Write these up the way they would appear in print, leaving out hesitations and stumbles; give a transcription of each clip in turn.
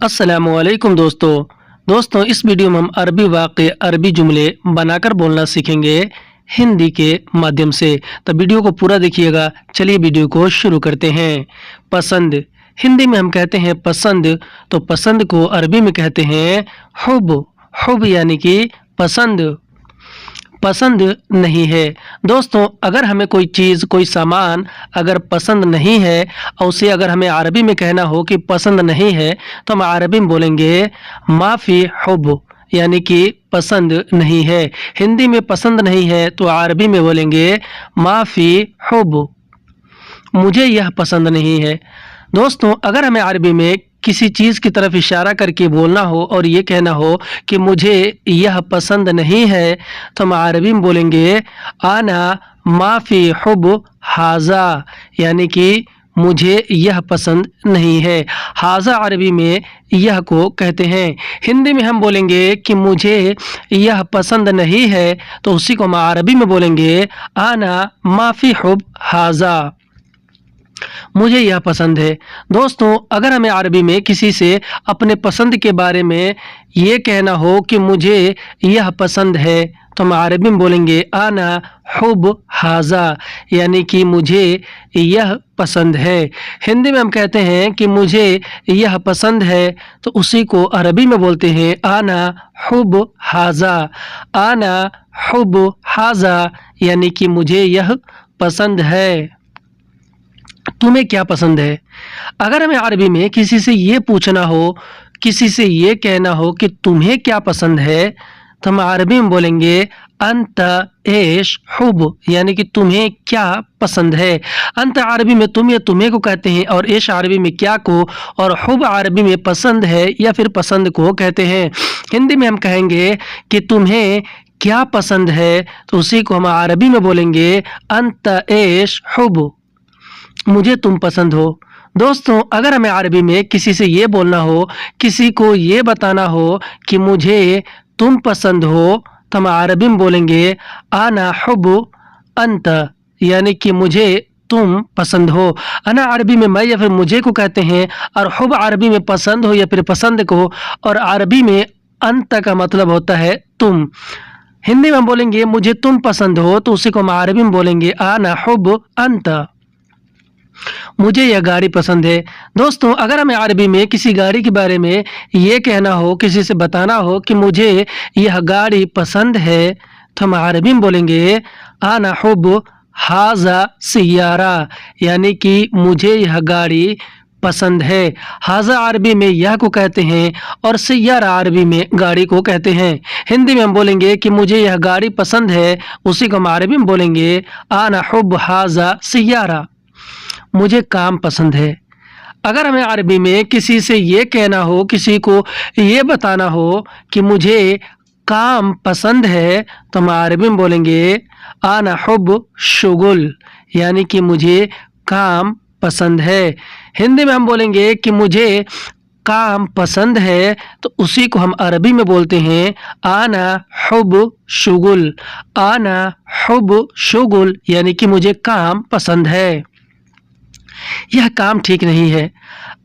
अस्सलामुअलैकुम दोस्तों इस वीडियो में हम अरबी वाक़े अरबी जुमले बनाकर बोलना सीखेंगे हिंदी के माध्यम से। तो वीडियो को पूरा देखिएगा। चलिए वीडियो को शुरू करते हैं। पसंद, हिंदी में हम कहते हैं पसंद, तो पसंद को अरबी में कहते हैं हुब। हुब यानी कि पसंद। पसंद नहीं है। दोस्तों, अगर हमें कोई चीज़ कोई सामान अगर पसंद नहीं है और उसे अगर हमें अरबी में कहना हो कि पसंद नहीं है, तो हम अरबी में बोलेंगे माफ़ी हुब, यानी कि पसंद नहीं है। हिंदी में पसंद नहीं है तो अरबी में बोलेंगे माफ़ी हुब, मुझे यह पसंद नहीं है। दोस्तों, अगर हमें अरबी में किसी चीज़ की तरफ इशारा करके बोलना हो और ये कहना हो कि मुझे यह पसंद नहीं है, तो हम अरबी में बोलेंगे आना माफ़ी हुब हाज़ा, यानी कि मुझे यह पसंद नहीं है। हाज़ा अरबी में यह को कहते हैं। हिंदी में हम बोलेंगे कि मुझे यह पसंद नहीं है, तो उसी को हम अरबी में बोलेंगे आना माफ़ी हुब हाज़ा, मुझे यह पसंद है। दोस्तों, अगर हमें अरबी में किसी से अपने पसंद के बारे में ये कहना हो कि मुझे यह पसंद है, तो हम अरबी में बोलेंगे आना हुब हाज़ा, यानी कि मुझे यह पसंद है। हिंदी में हम कहते हैं कि मुझे यह पसंद है, तो उसी को अरबी में बोलते हैं आना हुब हाज़ा। आना हुब हाज़ा, यानी कि मुझे यह पसंद है। तुम्हें क्या पसंद है? अगर हमें अरबी में किसी से ये पूछना हो, किसी से ये कहना हो कि तुम्हें क्या पसंद है, तो हम अरबी में बोलेंगे अंत एश हुब, यानी कि तुम्हें क्या पसंद है। अंत अरबी में तुम या तुम्हें को कहते हैं और एश अरबी में क्या को, और हुब अरबी में पसंद है या फिर पसंद को कहते हैं। हिंदी में हम कहेंगे कि तुम्हें क्या पसंद है, तो उसी को हम अरबी में बोलेंगे अंत एश हुब, मुझे तुम पसंद हो। दोस्तों, अगर हमें अरबी में किसी से ये बोलना हो, किसी को ये बताना हो कि मुझे तुम पसंद हो, तो हम अरबी में बोलेंगे आना हुब अंत, यानी कि मुझे तुम पसंद हो। अना अरबी में मैं या फिर मुझे को कहते हैं, और हुब अरबी में पसंद हो या फिर पसंद को, और अरबी में अंत का मतलब होता है तुम। हिंदी में हम बोलेंगे मुझे तुम पसंद हो, तो उसी को हम अरबी में बोलेंगे आना हुब अंत, मुझे यह गाड़ी पसंद है। दोस्तों, अगर हमें अरबी में किसी गाड़ी के बारे में ये कहना हो, किसी से बताना हो कि मुझे यह गाड़ी पसंद है, तो हम अरबी में बोलेंगे आना हुब हाज़ा सियारा, यानी कि मुझे यह गाड़ी पसंद है। हाज़ा अरबी में यह को कहते हैं और सियारा अरबी में गाड़ी को कहते हैं। हिंदी में हम बोलेंगे कि मुझे यह गाड़ी पसंद है, उसी को हम अरबी में बोलेंगे आना हुब हाज़ा सियारा, मुझे काम पसंद है। अगर हमें अरबी में किसी से ये कहना हो, किसी को ये बताना हो कि मुझे काम पसंद है, तो हम अरबी में बोलेंगे आना हुब शुगुल, यानी कि मुझे काम पसंद है। हिंदी में हम बोलेंगे कि मुझे काम पसंद है, तो उसी को हम अरबी में बोलते हैं आना हुब शुगुल। आना हुब शुगुल, यानी कि मुझे काम पसंद है। यह काम ठीक नहीं है।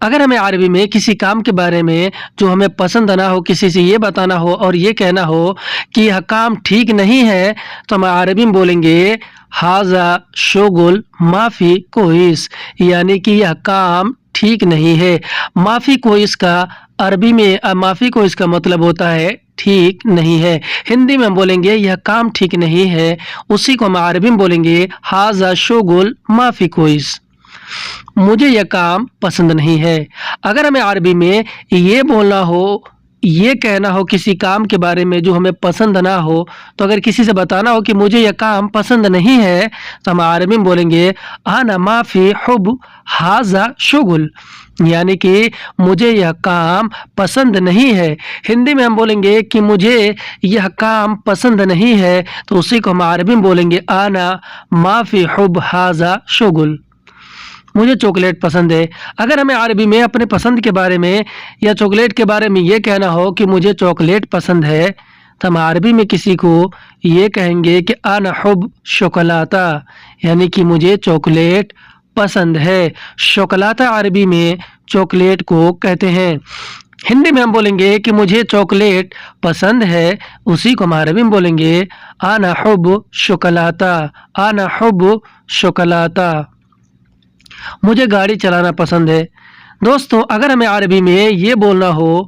अगर हमें अरबी में किसी काम के बारे में जो हमें पसंद ना हो, किसी से ये बताना हो और ये कहना हो कि यह काम ठीक नहीं है, तो हम अरबी में बोलेंगे हाज़ा शुगुल माफ़ी कोइस, यानी कि यह काम ठीक नहीं है। माफ़ी कोइस का अरबी में माफ़ी कोइस का मतलब होता है ठीक नहीं है। हिंदी में हम बोलेंगे यह काम ठीक नहीं है, उसी को हम अरबी में बोलेंगे हाज़ा शुगुल माफ़ी कोइस, मुझे यह काम पसंद नहीं है। अगर हमें अरबी में ये बोलना हो, ये कहना हो किसी काम के बारे में जो हमें पसंद ना हो, तो अगर किसी से बताना हो कि मुझे यह काम पसंद नहीं है, तो हम अरबी में बोलेंगे आना माफ़ी हुब हाज़ा शुगुल, यानी कि मुझे यह काम पसंद नहीं है। हिंदी में हम बोलेंगे कि मुझे यह काम पसंद नहीं है, तो उसी को हम अरबी में बोलेंगे आना माफ़ी हुब हाज़ा शुगुल, मुझे चॉकलेट पसंद है। अगर हमें अरबी में अपने पसंद के बारे में या चॉकलेट के बारे में ये कहना हो कि मुझे चॉकलेट पसंद है, तो हम अरबी में किसी को ये कहेंगे कि अना हुब शोकलाता, यानी कि मुझे चॉकलेट पसंद है। शोकलाता अरबी में चॉकलेट को कहते हैं। हिंदी में हम बोलेंगे कि मुझे चॉकलेट पसंद है, उसी को हम अरबी में बोलेंगे आना हुब्बु शोकलाता, आना हुब्बु शोकलाता। मुझे गाड़ी चलाना पसंद है। दोस्तों, अगर हमें अरबी में ये बोलना हो,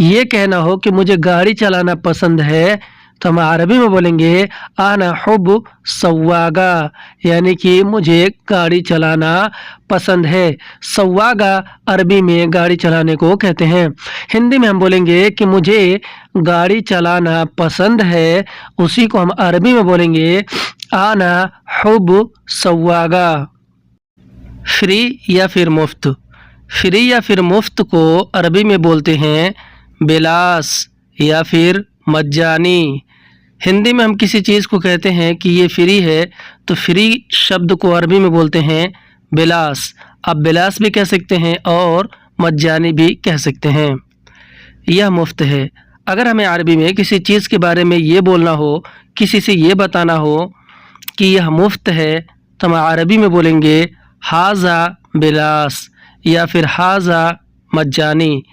ये कहना हो कि मुझे गाड़ी चलाना पसंद है, तो हम अरबी में बोलेंगे आना हुब्बु सव्वागा, यानी कि मुझे गाड़ी चलाना पसंद है। सव्वागा अरबी में गाड़ी चलाने को कहते हैं। हिंदी में हम बोलेंगे कि मुझे गाड़ी चलाना पसंद है, उसी को हम अरबी में बोलेंगे आना हुब्बु सव्वागा। फ्री या फिर मुफ्त, फ्री या फिर मुफ्त को अरबी में बोलते हैं बिलास या फिर मज्जानी। हिंदी में हम किसी चीज़ को कहते हैं कि ये फ्री है, तो फ्री शब्द को अरबी में बोलते हैं बिलास। आप बिलास भी कह सकते हैं और मज्जानी भी कह सकते हैं। यह मुफ्त है। अगर हमें अरबी में किसी चीज़ के बारे में ये बोलना हो, किसी से ये बताना हो कि यह मुफ्त है, तो हम अरबी में बोलेंगे हाजा बिलास या फिर हाजा मज्जानी।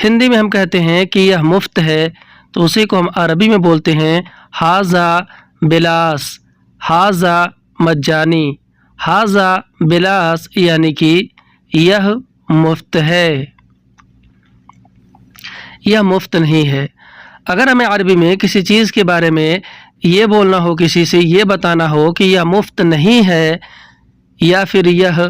हिंदी में हम कहते हैं कि यह मुफ्त है, तो उसी को हम अरबी में बोलते हैं हाजा बिलास, हाजा मज्जानी। हाजा बिलास यानी कि यह मुफ्त है, यह मुफ्त नहीं है। अगर हमें अरबी में किसी चीज़ के बारे में ये बोलना हो, किसी से ये बताना हो कि यह मुफ्त नहीं है या फिर यह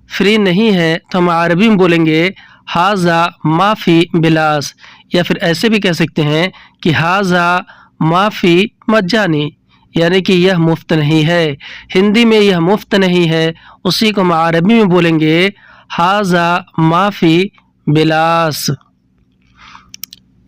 फ्री नहीं है, तो हम अरबी में बोलेंगे हाजा माफ़ी बिलास, या फिर ऐसे भी कह सकते हैं कि हाजा माफ़ी मज्जानी, यानी कि यह मुफ्त नहीं है। हिंदी में यह मुफ्त नहीं है, उसी को हम अरबी में बोलेंगे हाजा माफ़ी बिलास।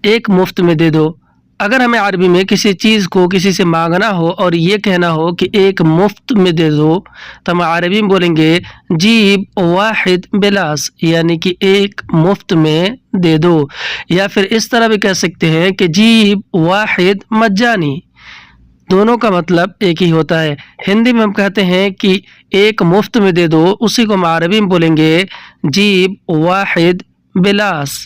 एक मुफ्त में दे दो। अगर हमें अरबी में किसी चीज़ को किसी से मांगना हो और ये कहना हो कि एक मुफ्त में दे दो, तो हम अरबी में बोलेंगे जीब वाहिद बिलास, यानी कि एक मुफ्त में दे दो। या फिर इस तरह भी कह सकते हैं कि जीब वाहिद मज्जानी। दोनों का मतलब एक ही होता है। हिंदी में हम कहते हैं कि एक मुफ्त में दे दो, उसी को हम अरबी में बोलेंगे जीब वाहिद बिलास।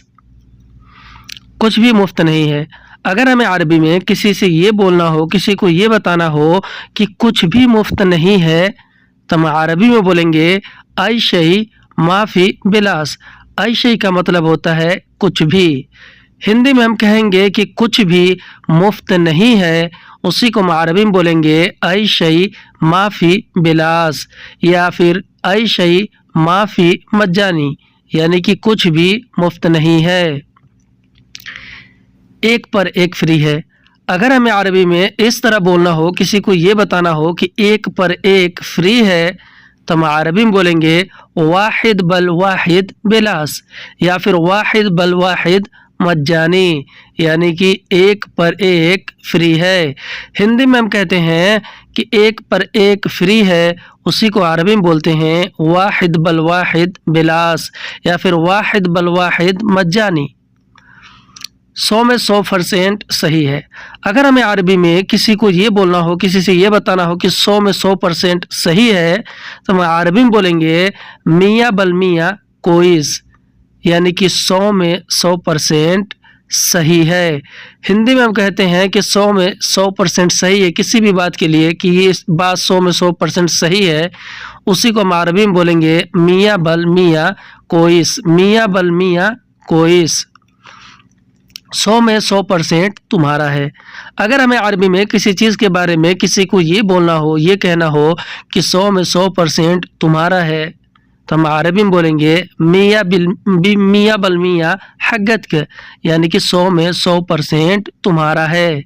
कुछ भी मुफ्त नहीं है। अगर हमें अरबी में किसी से ये बोलना हो, किसी को ये बताना हो कि कुछ भी मुफ्त नहीं है, तो हम अरबी में बोलेंगे आई शई माफ़ी बिलास। आई शई का मतलब होता है कुछ भी। हिंदी में हम कहेंगे कि कुछ भी मुफ्त नहीं है, उसी को हम अरबी में बोलेंगे आई शई माफ़ी बिलास या फिर आई शई माफ़ी मज्जानी, यानी कि कुछ भी मुफ्त नहीं है। एक पर एक फ्री है। अगर हमें अरबी में इस तरह बोलना हो, किसी को ये बताना हो कि एक पर एक फ्री है, तो हम अरबी में बोलेंगे वाहिद बल वाहिद बिलास या फिर वाहिद बल वाहिद मज्जानी, यानी कि एक पर एक फ्री है। हिंदी में हम कहते हैं कि एक पर एक फ्री है, उसी को अरबी में बोलते हैं वाहिद बल वाहिद बिलास या फिर वाहिद बल वाहिद मज्जानी। 100 में 100% सही है। अगर हमें अरबी में किसी को ये बोलना हो, किसी से ये बताना हो कि 100 में 100% सही है, तो हम अरबी में बोलेंगे मियाँ बल मियाँ कोइस, यानी कि 100 में 100% सही है। हिंदी में हम कहते हैं कि 100 में 100% सही है किसी भी बात के लिए, कि ये बात 100 में 100% सही है, उसी को हम अरबी में बोलेंगे मियाँ बल मियाँ कोइस, मियाँ बल मियाँ कोइस। 100 में 100% तुम्हारा है। अगर हमें अरबी में किसी चीज़ के बारे में किसी को ये बोलना हो, ये कहना हो कि 100 में 100% तुम्हारा है, तो हम अरबी में बोलेंगे मियाँ बल मियाँ हक़्क़त के, यानी कि 100 में 100% तुम्हारा है।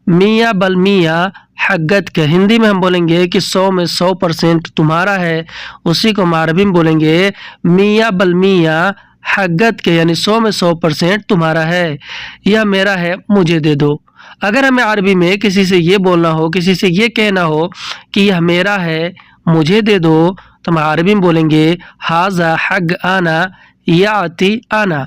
मियाँ बल मियाँ हक़्क़त के। हिंदी में हम बोलेंगे कि 100 में 100% तुम्हारा है, उसी को हम अरबी में बोलेंगे मियाँ बल मियाँ हक़्क़त के, यानी 100 में 100% तुम्हारा है। यह मेरा है, मुझे दे दो। अगर हमें अरबी में किसी से ये बोलना हो, किसी से ये कहना हो कि यह मेरा है, मुझे दे दो, तो हम अरबी में बोलेंगे हाजा हक़ आना याती आना,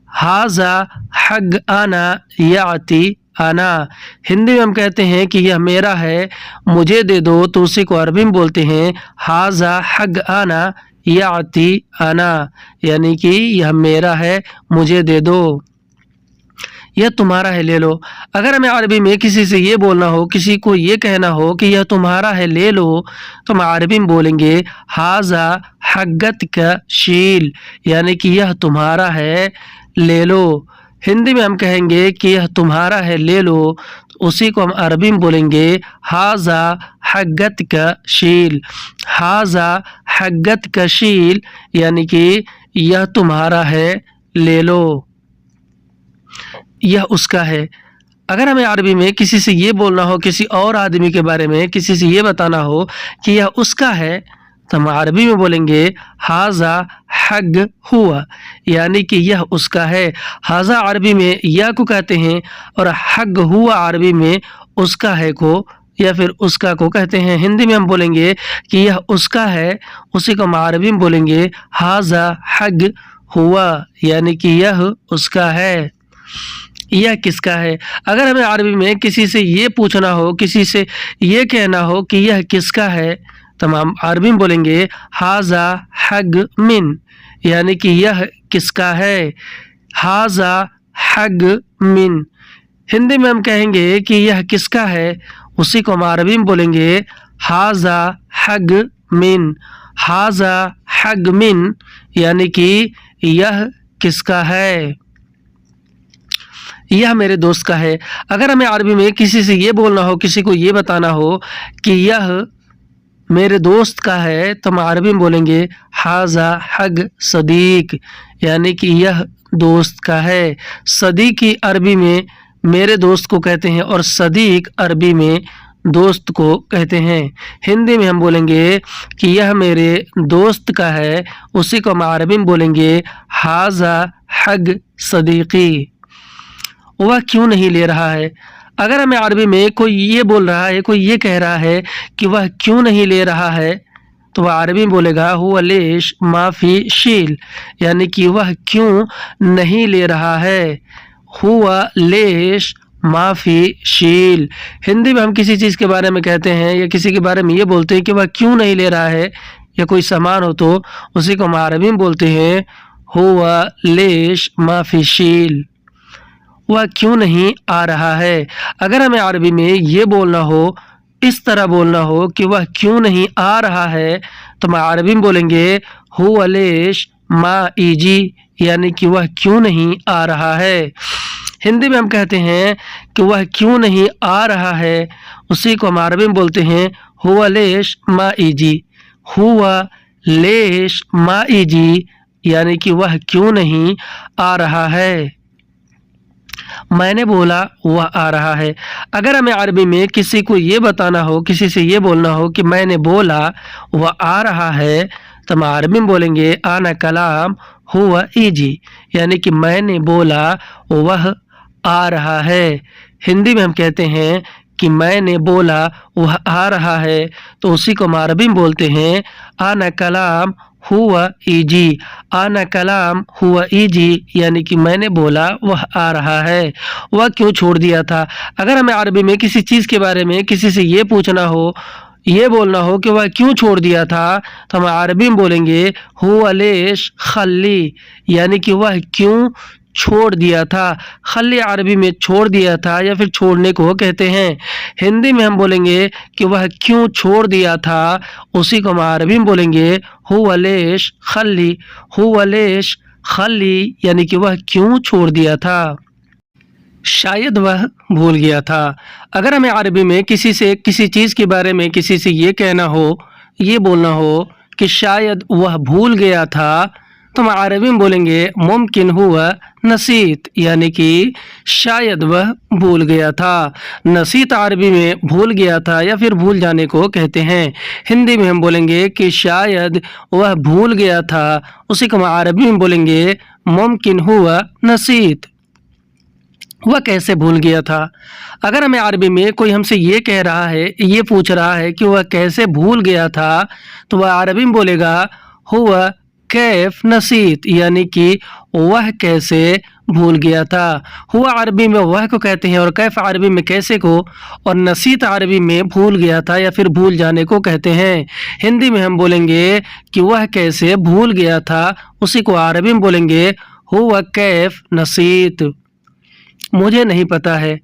हाजा हक़ आना याती आना। हिंदी में हम कहते हैं कि यह मेरा है, मुझे दे दो, तो उसी को अरबी में बोलते हैं हाजा हक़ आना याती आना, यानी कि यह मेरा है, मुझे दे दो। यह तुम्हारा है ले लो। अगर हमें अरबी में किसी से ये बोलना हो, किसी को ये कहना हो कि यह तुम्हारा है ले लो, तो हम अरबी में बोलेंगे हाजा हग्गत का शील, यानी कि यह तुम्हारा है ले लो। हिंदी में हम कहेंगे कि यह तुम्हारा है ले लो, तो उसी को हम अरबी में बोलेंगे हाजा हग्गत का शील। हाजा हग्गत का शील, यानी कि यह तुम्हारा है ले लो, यह उसका है। अगर हमें अरबी में किसी से ये बोलना हो, किसी और आदमी के बारे में किसी से ये बताना हो कि यह उसका है, तो हम अरबी में बोलेंगे हाजा हग हुआ, यानी कि यह उसका है। हाजा अरबी में यह को कहते हैं और हग हुआ अरबी में उसका है को या फिर उसका को कहते हैं। हिंदी में हम बोलेंगे कि यह उसका है, उसी को हम अरबी में बोलेंगे हाजा हग हुआ, यानी कि यह उसका है। यह किसका है? अगर हमें अरबी में किसी से ये पूछना हो, किसी से ये कहना हो कि यह किसका है, तो हम अरबी में बोलेंगे हाजा हग मिन, यानी कि यह किसका है। हाजा हग मिन। हिंदी में हम कहेंगे कि यह किसका है, उसी को हम अरबी में बोलेंगे हाजा हग मिन। हाजा हग मिन, यानी कि यह किसका है, यह मेरे दोस्त का है। अगर हमें अरबी में किसी से ये बोलना हो, किसी को ये बताना हो कि यह मेरे दोस्त का है, तो हम अरबी में बोलेंगे हाजा हग सदीक, यानी कि यह दोस्त का है। सदीकी अरबी में मेरे दोस्त को कहते हैं और सदीक अरबी में दोस्त को कहते हैं। हिंदी में हम बोलेंगे कि यह मेरे दोस्त का है, उसी को हम अरबी में बोलेंगे हाजा हग सदीकी। वह क्यों नहीं ले रहा है? अगर हमें अरबी में कोई ये बोल रहा है, कोई ये कह रहा है कि वह क्यों नहीं ले रहा है, तो वह अरबी में बोलेगा हुआ लेश माफ़ी शील, यानी कि वह क्यों नहीं ले रहा है। हुआ लेश माफ़ी शील। हिंदी में हम किसी चीज़ के बारे में कहते हैं या किसी के बारे में ये बोलते हैं कि वह क्यों नहीं ले रहा है, या कोई सामान हो तो उसी को हम अरबी में बोलते हैं हुआ लेश माफ़ी शील। वह क्यों नहीं आ रहा है? अगर हमें अरबी में ये बोलना हो, इस तरह बोलना हो कि वह क्यों नहीं आ रहा है, तो हम अरबी में बोलेंगे हुआ लेश मा इजी, यानी कि वह क्यों नहीं आ रहा है। हिंदी में हम कहते हैं कि वह क्यों नहीं आ रहा है, उसी को हम अरबी में बोलते हैं हुआ लेश मा इजी। हुआ लेश मा इजी, यानी कि वह क्यों नहीं आ रहा है। मैंने बोला वह आ रहा है। अगर हमें अरबी में किसी को ये बताना हो, किसी से ये बोलना हो कि मैंने बोला वह आ रहा है, तो हम अरबी में बोलेंगे आना कलाम हुआ इजी, यानी कि मैंने बोला वह आ रहा है। हिंदी में हम कहते हैं कि मैंने बोला वह आ रहा है, तो उसी को हम अरबी में बोलते हैं आना कलाम हुआ इजी। आना कलाम हुआ इजी, यानी कि मैंने बोला वह आ रहा है। वह क्यों छोड़ दिया था? अगर हमें अरबी में किसी चीज़ के बारे में किसी से ये पूछना हो, ये बोलना हो कि वह क्यों छोड़ दिया था, तो हम अरबी में बोलेंगे हुआ लेश खल्ली, यानी कि वह क्यों छोड़ दिया था। खल्ली अरबी में छोड़ दिया था या फिर छोड़ने को कहते हैं। हिंदी में हम बोलेंगे कि वह क्यों छोड़ दिया था, उसी को हम अरबी में बोलेंगे हुआ लेश खल्ली। हुआ लेश खल्ली, यानी कि वह क्यों छोड़ दिया था। शायद वह भूल गया था। अगर हमें अरबी में किसी से किसी चीज़ के बारे में किसी से ये कहना हो, ये बोलना हो कि शायद वह भूल गया था, तो हम अरबी में बोलेंगे मुमकिन हुआ नसीत, यानी कि शायद वह भूल गया था। नसीत अरबी में भूल गया था या फिर भूल जाने को कहते हैं। हिंदी में हम बोलेंगे कि शायद वह भूल गया था, उसी को हम अरबी में बोलेंगे मुमकिन हुआ नसीत। वह कैसे भूल गया था? अगर हमें अरबी में कोई हमसे ये कह रहा है, ये पूछ रहा है कि वह कैसे भूल गया था, तो वह अरबी में बोलेगा हुआ कैफ नसीत, यानी कि वह कैसे भूल गया था। हुआ अरबी में वह को कहते हैं और कैफ अरबी में कैसे को, और नसीत अरबी में भूल गया था या फिर भूल जाने को कहते हैं। हिंदी में हम बोलेंगे कि वह कैसे भूल गया था, उसी को अरबी में बोलेंगे हुआ कैफ नसीत। मुझे नहीं पता है।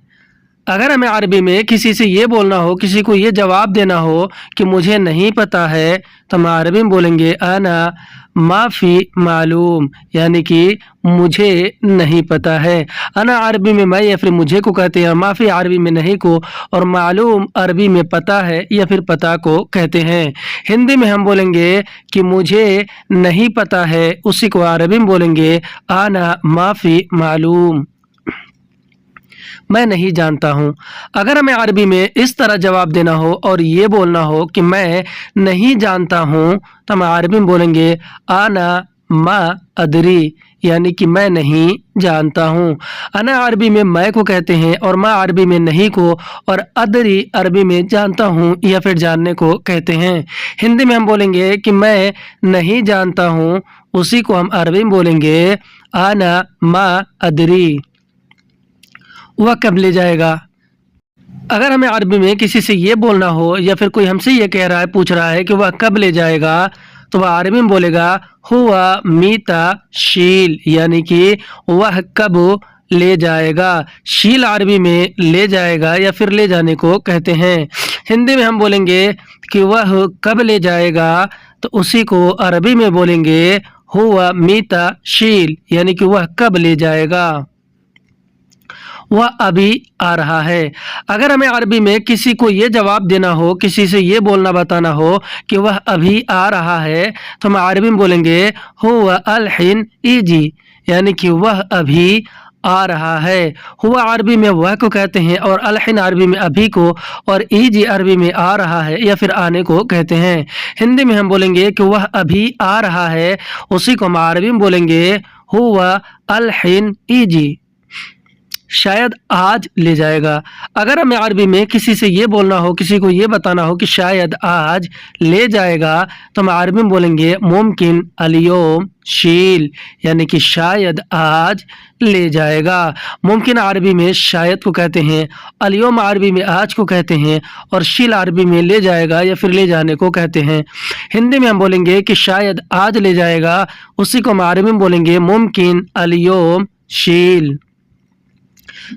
अगर हमें अरबी में किसी से ये बोलना हो, किसी को ये जवाब देना हो कि मुझे नहीं पता है, तो हम अरबी में बोलेंगे अना माफ़ी मालूम, यानी कि मुझे नहीं पता है। अना अरबी में मैं या फिर मुझे को कहते हैं, माफ़ी अरबी में नहीं को, और मालूम अरबी में पता है या फिर पता को कहते हैं। हिंदी में हम बोलेंगे कि मुझे नहीं पता है, उसी को अरबी में बोलेंगे अना माफ़ी मालूम, मैं नहीं जानता हूँ। अगर हमें अरबी में इस तरह जवाब देना हो और ये बोलना हो कि मैं नहीं जानता हूँ, तो हम अरबी में बोलेंगे आना मा अदरी, यानी कि मैं नहीं जानता हूँ। अना अरबी में मैं को कहते हैं और मा अरबी में नहीं को, और अदरी अरबी में जानता हूँ या फिर जानने को कहते हैं। हिंदी में हम बोलेंगे कि मैं नहीं जानता हूँ, उसी को हम अरबी में बोलेंगे आना मा अदरी। वह कब ले जाएगा? अगर हमें अरबी में किसी से ये बोलना हो या फिर कोई हमसे ये कह रहा है, पूछ रहा है कि वह कब ले जाएगा, तो वह अरबी में बोलेगा हुआ मीता शील, यानी कि वह कब ले जाएगा। शील अरबी में ले जाएगा या फिर ले जाने को कहते हैं। हिंदी में हम बोलेंगे कि वह कब ले जाएगा, तो उसी को अरबी में बोलेंगे हुआ मीता शील, यानी कि वह कब ले जाएगा। वह अभी आ रहा है। अगर हमें अरबी में किसी को ये जवाब देना हो, किसी से ये बोलना बताना हो कि वह अभी आ रहा है, तो हम अरबी में बोलेंगे हुवा अलहिन इजी, यानी कि वह अभी आ रहा है। हुआ अरबी में वह को कहते हैं और अलहिन अरबी में अभी को, और इजी अरबी में आ रहा है या फिर आने को कहते हैं। हिंदी में हम बोलेंगे कि वह अभी आ रहा है, उसी को हम अरबी में बोलेंगे हुवा अलहिन इजी, शायद आज ले जाएगा। अगर हमें अरबी में किसी से ये बोलना हो, किसी को ये बताना हो कि शायद आज ले जाएगा, तो हम अरबी में बोलेंगे मुमकिन अलियोम शील, यानी कि शायद आज ले जाएगा। मुमकिन अरबी में शायद को कहते हैं, अलियोम अरबी में आज को कहते हैं, और शील अरबी में ले जाएगा या फिर ले जाने को कहते हैं। हिंदी में हम बोलेंगे कि शायद आज ले जाएगा, उसी को हम अरबी में बोलेंगे मुमकिन अलियोम शील।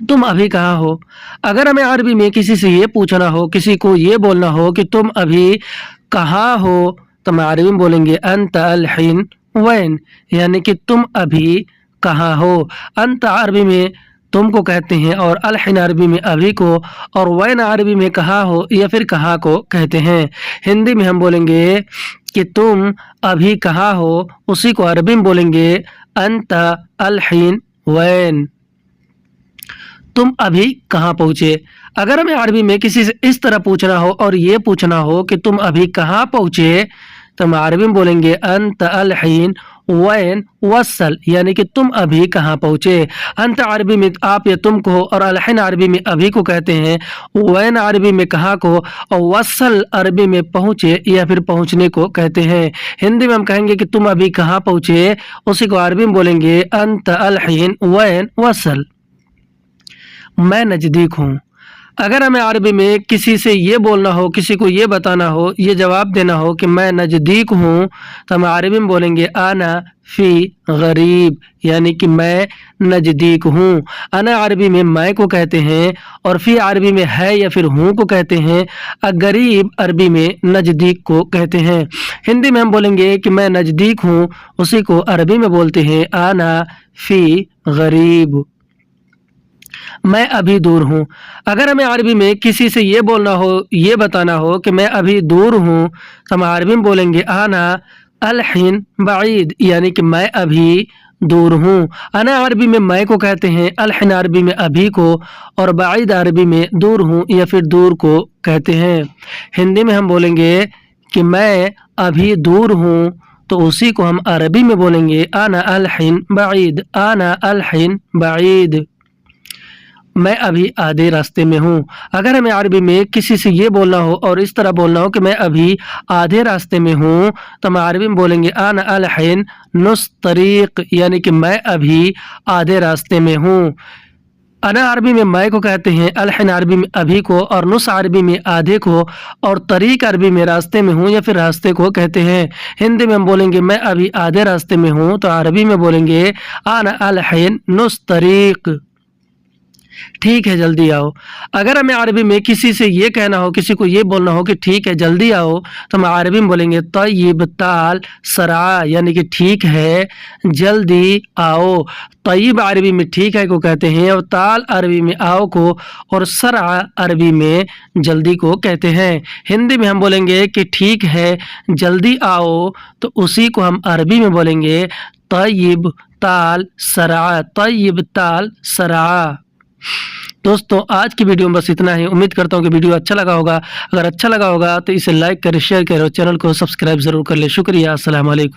तुम अभी कहाँ हो? अगर हमें अरबी में किसी से ये पूछना हो, किसी को ये बोलना हो कि तुम अभी कहाँ हो, तो हम अरबी में बोलेंगे अंत अलहिन वैन, यानी कि तुम अभी कहाँ हो। अंत अरबी में तुम को कहते हैं और अलहिन अरबी में अभी को, और वैन अरबी में कहाँ हो या फिर कहाँ को कहते हैं। हिंदी में हम बोलेंगे कि तुम अभी कहाँ हो, उसी को अरबी में बोलेंगे अंत अलहिन वैन, तुम अभी कहाँ पहुँचे। अगर हमें अरबी में किसी से इस तरह पूछना हो और ये पूछना हो कि तुम अभी कहाँ पहुँचे, तो हम अरबी में बोलेंगे अंत अलहीन वैन वसल, यानी कि तुम अभी कहाँ पहुँचे। अंत अरबी में आप या तुम को, और अलहीन अरबी में अभी को कहते हैं, वैन अरबी में कहाँ को, और वसल अरबी में पहुँचे या फिर पहुँचने को कहते हैं। हिंदी में हम कहेंगे कि तुम अभी कहाँ पहुँचे, उसी को अरबी में बोलेंगे अंत अलहीन वैन वसल, मैं नज़दीक हूँ। अगर हमें अरबी में किसी से ये बोलना हो, किसी को ये बताना हो, ये जवाब देना हो कि मैं नज़दीक हूँ, तो हम अरबी में बोलेंगे आना फ़ी गरीब, यानी कि मैं नज़दीक हूँ। अना अरबी में मैं को कहते हैं और फ़ी अरबी में है या फिर हूँ को कहते हैं। गरीब अरबी में नज़दीक को कहते हैं। हिंदी में हम बोलेंगे कि मैं नज़दीक हूँ, उसी को अरबी में बोलते हैं आना फ़ी गरीब, मैं अभी दूर हूँ। अगर हमें अरबी में किसी से ये बोलना हो, ये बताना हो कि मैं अभी दूर हूँ, तो हम अरबी में बोलेंगे आना अलहिन बाईद, यानी कि मैं अभी दूर हूँ। अना अरबी में मैं को कहते हैं, अलहिन अरबी में अभी को, और बाईद अरबी में दूर हूँ या फिर दूर को कहते हैं। हिंदी में हम बोलेंगे कि मैं अभी दूर हूँ, तो उसी को हम अरबी में बोलेंगे आना अलहिन बाईद, आना अलहिन बाईद, मैं अभी आधे रास्ते में हूँ। अगर हमें अरबी में किसी से ये बोलना हो और इस तरह बोलना हो कि मैं अभी आधे रास्ते में हूँ, तो हम अरबी में बोलेंगे आना अलहिन नुस तरीक, यानी कि मैं अभी आधे रास्ते में हूँ। अना अरबी में मैं को कहते हैं, अलहिन अरबी में अभी को, और नुस अरबी में आधे को, और तरीक अरबी में रास्ते में हूँ या फिर रास्ते को कहते हैं। हिंदी में हम बोलेंगे मैं अभी आधे रास्ते में हूँ, तो अरबी में बोलेंगे आना अलहिन नुस तरीक। ठीक है जल्दी आओ। अगर हमें अरबी में किसी से ये कहना हो, किसी को ये बोलना हो कि ठीक है जल्दी आओ, तो हम अरबी में बोलेंगे तय्यब ताल सरा, यानी कि ठीक है जल्दी आओ। तय्यब अरबी में ठीक है को कहते हैं, और ताल अरबी में आओ को, और सरा अरबी में जल्दी को कहते हैं। हिंदी में हम बोलेंगे कि ठीक है जल्दी आओ, तो उसी को हम अरबी में बोलेंगे तय्यब ताल सरा, तय्यब ताल सरा। दोस्तों आज की वीडियो में बस इतना ही। उम्मीद करता हूँ कि वीडियो अच्छा लगा होगा। अगर अच्छा लगा होगा तो इसे लाइक करें, शेयर करें और चैनल को सब्सक्राइब जरूर कर ले। शुक्रिया, अस्सलाम वालेकुम।